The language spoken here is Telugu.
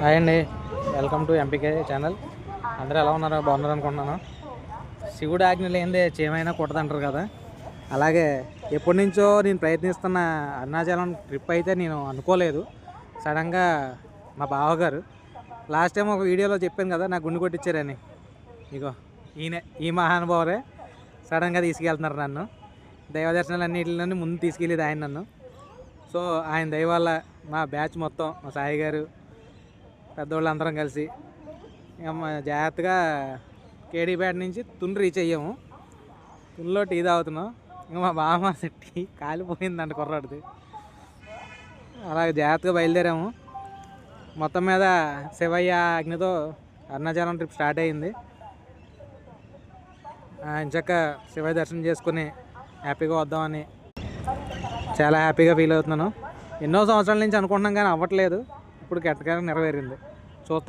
హాయ్ అండి, వెల్కమ్ టు ఎంపీకే ఛానల్. అందరూ ఎలా ఉన్నారో బాగున్నారు అనుకుంటున్నాను. శివుడు ఆజ్ఞ లేనిదే చేమైనా కుట్టదంటారు కదా. అలాగే ఎప్పటి నుంచో నేను ప్రయత్నిస్తున్న అరుణాచలం ట్రిప్ అయితే నేను అనుకోలేదు. సడన్గా మా బావగారు లాస్ట్ టైం ఒక వీడియోలో చెప్పాను కదా, నాకు గుండు కొట్టించారని. ఇగో ఈ మహానుభావులే సడన్గా తీసుకెళ్తున్నారు నన్ను. దైవ దర్శనాలు అన్నింటిలోనే ముందు తీసుకెళ్ళేది ఆయన నన్ను. సో ఆయన దయ వల్ల మా బ్యాచ్ మొత్తం, మా సాయి గారు, పెద్దవాళ్ళు అందరం కలిసి ఇక జాగ్రత్తగా కేడీపేట నుంచి తుని రీచ్ అయ్యాము. తునిలో టీ తాగుతున్నాం. ఇంకా మా బామ్మ టీ కాలిపోయిందంట కుర్రాడిది. అలాగే జాగ్రత్తగా బయలుదేరాము. మొత్తం మీద శివయ్య ఆజ్ఞతో అరుణాచలం ట్రిప్ స్టార్ట్ అయ్యింది. ఇంచక్క శివయ్య దర్శనం చేసుకుని హ్యాపీగా వద్దామని చాలా హ్యాపీగా ఫీల్ అవుతున్నాను. ఎన్నో సంవత్సరాల నుంచి అనుకుంటున్నాం కానీ అవ్వట్లేదు. ఇప్పుడు గట్టగా నెరవేరింది. చూస్తాం.